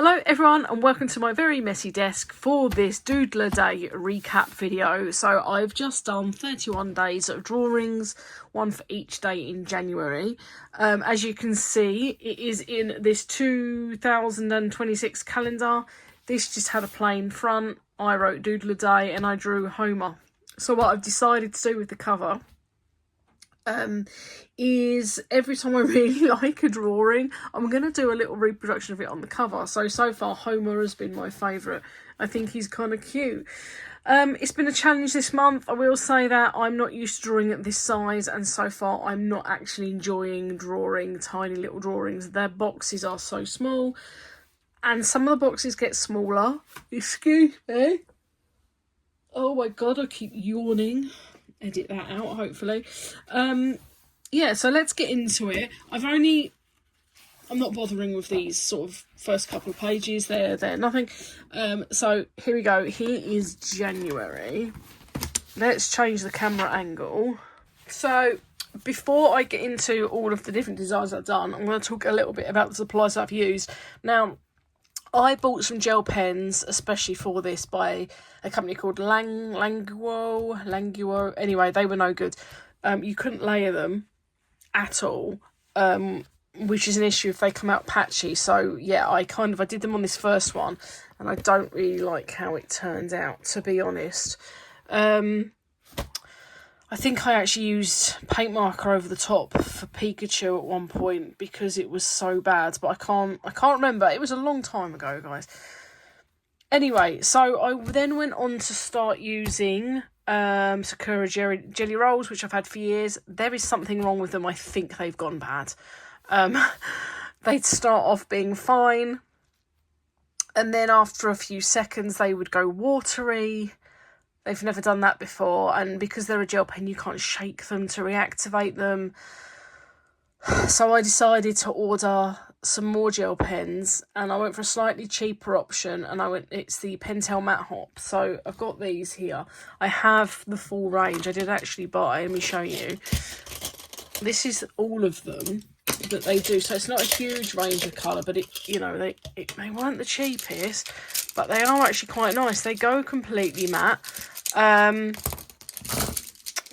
Hello everyone and welcome to my very messy desk for this Doodle a Day recap video. So I've just done 31 days of drawings, one for each day in January. As you can see, it is in this 2026 calendar. This just had a plain front. I wrote Doodle a Day and I drew Homer. So what I've decided to do with the cover is every time I really like a drawing, I'm going to do a little reproduction of it on the cover. So far Homer has been my favourite. I think he's kind of cute. It's been a challenge this month. I will say that I'm not used to drawing at this size, and so far I'm not actually enjoying drawing tiny little drawings. Their boxes are so small and some of the boxes get smaller. Excuse me. Oh my god, I keep yawning. Edit that out, hopefully. Yeah, so let's get into it. I'm not bothering with these sort of first couple of pages. They're nothing. So here we go. Here is January. Let's change the camera angle. So before I get into all of the different designs I've done, I'm going to talk a little bit about the supplies I've used. Now, I bought some gel pens, especially for this, by a company called Languo. Anyway, they were no good. You couldn't layer them at all, which is an issue if they come out patchy. So yeah, I did them on this first one, and I don't really like how it turned out, to be honest. I think I actually used paint marker over the top for Pikachu at one point because it was so bad, but I can't remember. It was a long time ago, guys. Anyway, so I then went on to start using Sakura jelly rolls, which I've had for years. There is something wrong with them. I think they've gone bad. They'd start off being fine, and then after a few seconds they would go watery. They've never done that before, and because they're a gel pen, you can't shake them to reactivate them. So I decided to order some more gel pens, and I went for a slightly cheaper option, and it's the Pentel Matte Hop. So I've got these here. I have the full range. I did actually buy, let me show you. This is all of them that they do. So it's not a huge range of colour, but they weren't the cheapest, but they are actually quite nice. They go completely matte.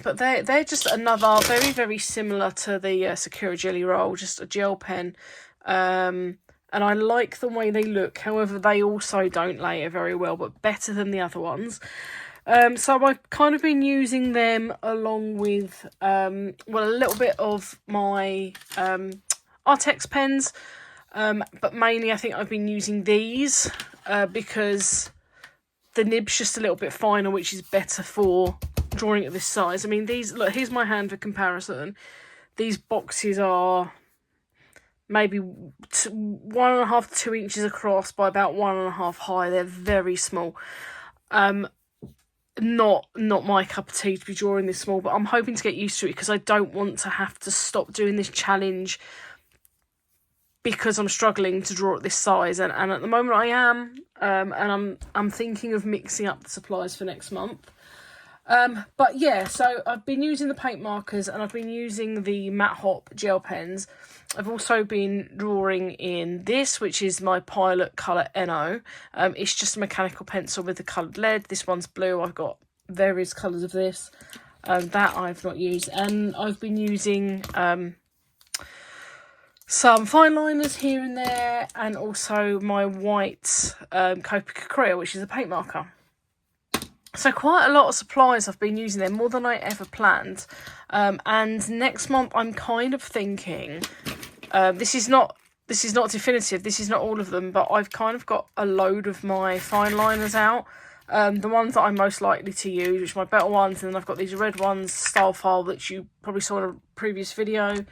But they're just another very, very similar to the Sakura Jelly Roll, just a gel pen. And I like the way they look. However, they also don't layer very well, but better than the other ones. So I've kind of been using them along with, a little bit of my Artex pens. But mainly I think I've been using these because the nib's just a little bit finer, which is better for drawing at this size. I mean, look, here's my hand for comparison. These boxes are maybe 1.5 to 2 inches across by about 1.5 high. They're very small. Not my cup of tea to be drawing this small, but I'm hoping to get used to it because I don't want to have to stop doing this challenge because I'm struggling to draw at this size, and at the moment I am, and I'm thinking of mixing up the supplies for next month. But yeah, so I've been using the paint markers and I've been using the Matte Hop gel pens. I've also been drawing in this, which is my Pilot Colour NO. It's just a mechanical pencil with a coloured lead. This one's blue. I've got various colours of this. That I've not used. And I've been using some fine liners here and there, and also my white Copic Acryl, which is a paint marker. So quite a lot of supplies I've been using there, more than I ever planned. And next month I'm kind of thinking, this is not definitive, this is not all of them, but I've kind of got a load of my fine liners out. The ones that I'm most likely to use, which are my better ones, and then I've got these red ones, Style File, that you probably saw in a previous video.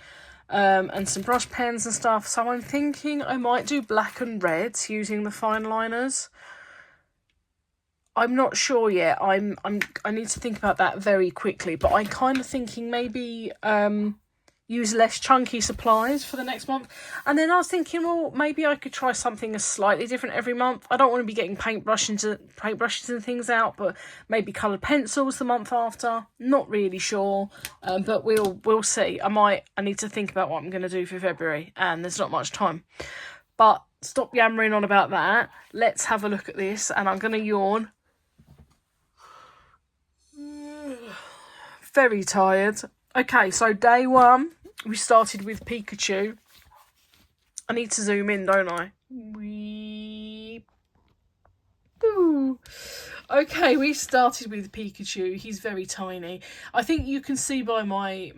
And some brush pens and stuff. So I'm thinking I might do black and red using the fine liners. I'm not sure yet. I need to think about that very quickly, but I'm kind of thinking maybe use less chunky supplies for the next month. And then I was thinking, well, maybe I could try something slightly different every month. I don't want to be getting paintbrushes and things out, but maybe coloured pencils the month after. Not really sure, but we'll see. I need to think about what I'm going to do for February, and there's not much time. But stop yammering on about that. Let's have a look at this, and I'm going to yawn. Very tired. Okay, so day one, we started with Pikachu. I need to zoom in, don't I? Okay, we started with Pikachu. He's very tiny. I think you can see by my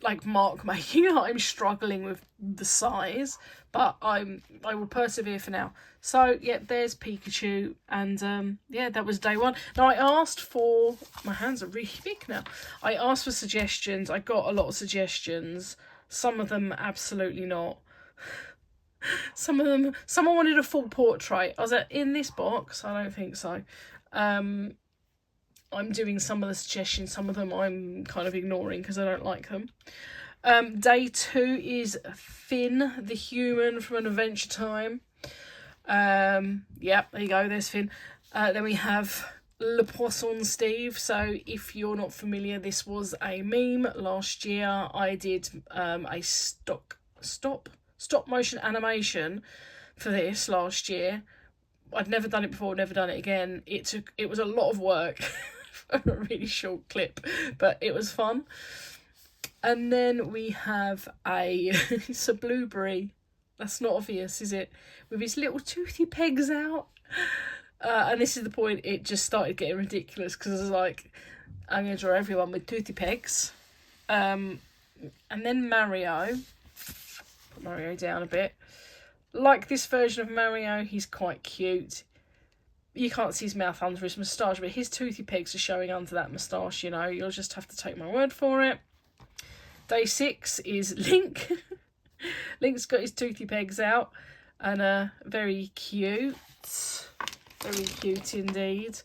like mark making that I'm struggling with the size, but I will persevere for now. So yeah, there's Pikachu, and yeah, that was day one. Now I asked for, my hands are really big now. I asked for suggestions. I got a lot of suggestions. Some of them absolutely not. Some of them, someone wanted a full portrait. I was like, in this box? I don't think so. I'm doing some of the suggestions. Some of them I'm kind of ignoring because I don't like them. Day two is Finn, the human from an Adventure Time. Yeah, there you go. There's Finn. Then we have Le Poisson Steve. So if you're not familiar, this was a meme last year. I did a stop motion animation for this last year. I'd never done it before, never done it again. It was a lot of work for a really short clip, but it was fun. And then we have it's a blueberry. That's not obvious, is it? With his little toothy pegs out. And this is the point it just started getting ridiculous, because I was like, I'm going to draw everyone with toothy pegs. And then Mario. Put Mario down a bit. Like this version of Mario, he's quite cute. You can't see his mouth under his moustache, but his toothy pegs are showing under that moustache, you know. You'll just have to take my word for it. Day 6 is Link. Link's got his toothy pegs out, and very cute. Very cute indeed.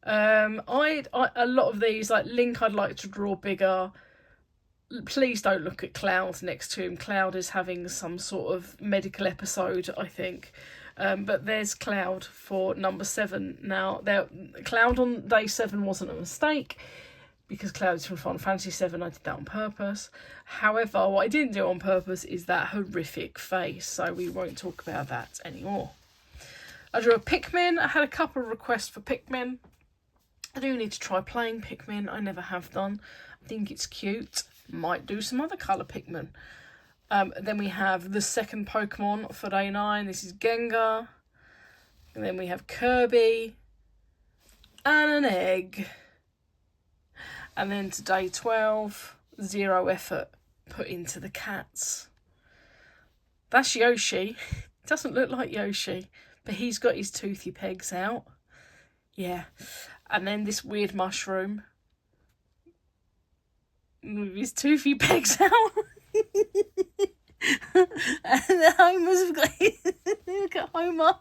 A lot of these, like Link, I'd like to draw bigger. Please don't look at Cloud next to him. Cloud is having some sort of medical episode, I think. But there's Cloud for number 7. Now, Cloud on day 7 wasn't a mistake, because Cloud is from Final Fantasy 7. I did that on purpose. However, what I didn't do on purpose is that horrific face, so we won't talk about that anymore. I drew a Pikmin. I had a couple of requests for Pikmin. I do need to try playing Pikmin. I never have done. I think it's cute. Might do some other colour Pikmin. Then we have the second Pokemon for day 9. This is Gengar. And then we have Kirby. And an egg. And then to day 12, 0 effort put into the cats. That's Yoshi. Doesn't look like Yoshi, but he's got his toothy pegs out. Yeah. And then this weird mushroom with his toothy pegs out. And Homer's got look at Homer.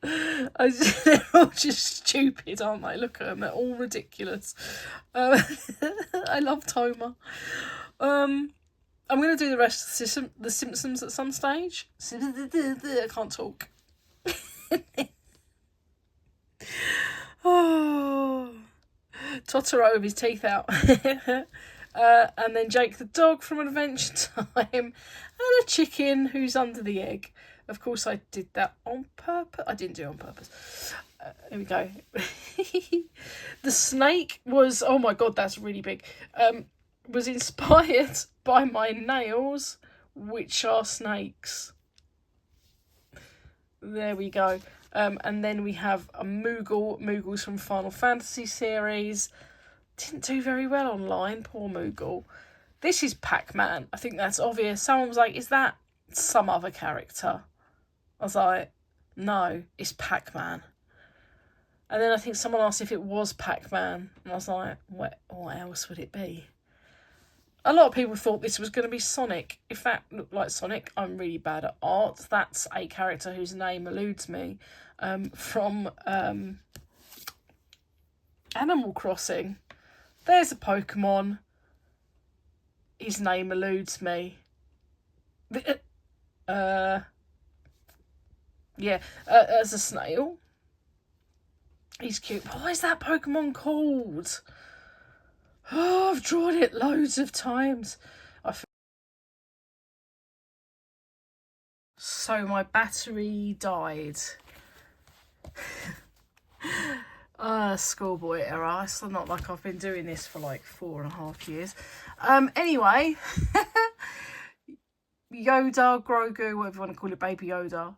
They're all just stupid, aren't they? Look at them, they're all ridiculous. I love Homer. I'm going to do the rest of the Simpsons at some stage. I can't talk. Oh, Totoro with his teeth out. And then Jake the dog from Adventure Time. And a chicken who's under the egg. Of course, I did that on purpose. I didn't do it on purpose. Here we go. The snake was, oh my god, that's really big. Was inspired by my nails, which are snakes. There we go. And then we have a Moogle. Moogle's from Final Fantasy series. Didn't do very well online, poor Moogle. This is Pac-Man. I think that's obvious. Someone was like, is that some other character? I was like, no, it's Pac-Man. And then I think someone asked if it was Pac-Man. And I was like, what else would it be? A lot of people thought this was going to be Sonic. If that looked like Sonic, I'm really bad at art. That's a character whose name eludes me from Animal Crossing. There's a Pokemon. His name eludes me. Yeah, as a snail. He's cute. What is that Pokemon called? Oh, I've drawn it loads of times. I So my battery died. Schoolboy error. It's not like I've been doing this for like 4.5 years. Anyway, Yoda, Grogu, whatever you want to call it, Baby Yoda.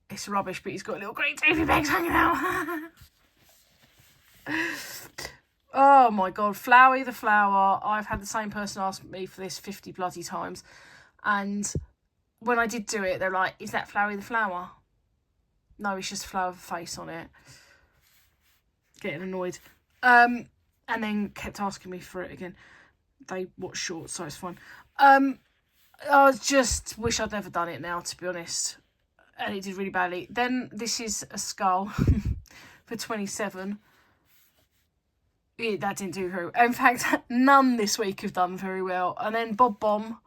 It's rubbish, but he's got little green TOOTHIPEGS hanging out. Oh my god, Flowey the flower. I've had the same person ask me for this 50 bloody times, and when I did do it, they're like, is that Flowey the flower? No, it's just a flower with a face on it. Getting annoyed. And then kept asking me for it again. They watch shorts, so it's fine. I just wish I'd never done it now, to be honest. And it did really badly. Then this is a skull for 27. Yeah, that didn't do very well. In fact, none this week have done very well. And then Bob Bomb.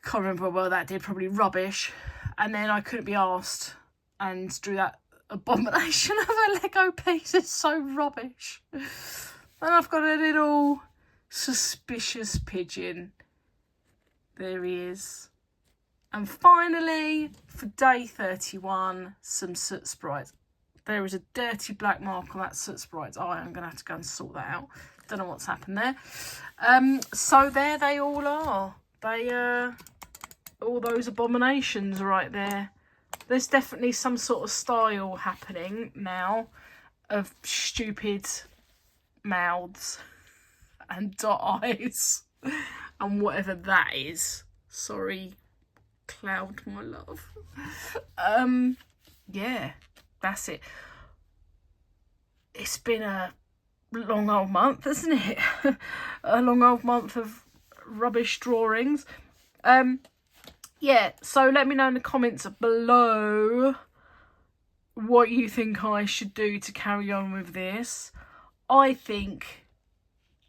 Can't remember how well that did. Probably rubbish. And then I couldn't be arsed and drew that abomination of a Lego piece. It's so rubbish. And I've got a little suspicious pigeon. There he is. And finally, for day 31, some soot sprites. There is a dirty black mark on that soot sprites. Oh, I'm going to have to go and sort that out. Don't know what's happened there. So there they all are. They, all those abominations right there. There's definitely some sort of style happening now of stupid mouths and dot eyes and whatever that is. Sorry, Cloud, my love. Yeah, that's it. It's been a long old month, isn't it? A long old month of rubbish drawings. Yeah, so let me know in the comments below what you think I should do to carry on with this. I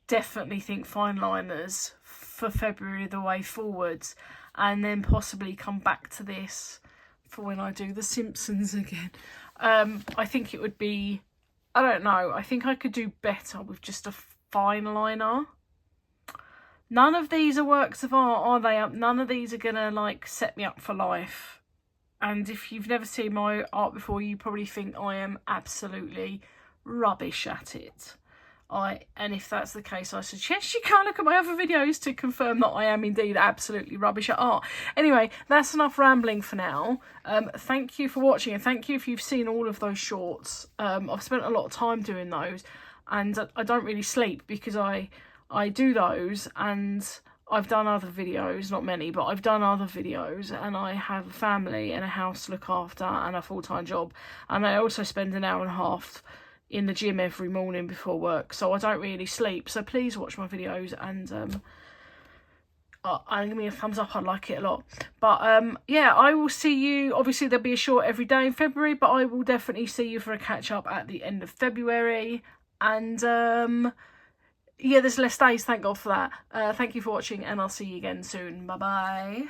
definitely think fine liners for February the way forwards, and then possibly come back to this for when I do The Simpsons again. I think it would be, I don't know, I think I could do better with just a fine liner. None of these are works of art, are they? None of these are going to, like, set me up for life. And if you've never seen my art before, you probably think I am absolutely rubbish at it. And if that's the case, I suggest you go look at my other videos to confirm that I am indeed absolutely rubbish at art. Anyway, that's enough rambling for now. Thank you for watching, and thank you if you've seen all of those shorts. I've spent a lot of time doing those, and I don't really sleep because I do those, and I've done other videos, not many, but I've done other videos, and I have a family and a house to look after and a full-time job, and I also spend an hour and a half in the gym every morning before work, so I don't really sleep. So please watch my videos and give me a thumbs up. I'd like it a lot. But yeah, I will see you. Obviously there'll be a short every day in February, but I will definitely see you for a catch up at the end of February. And yeah, there's less days, thank God for that. Thank you for watching, and I'll see you again soon. Bye bye.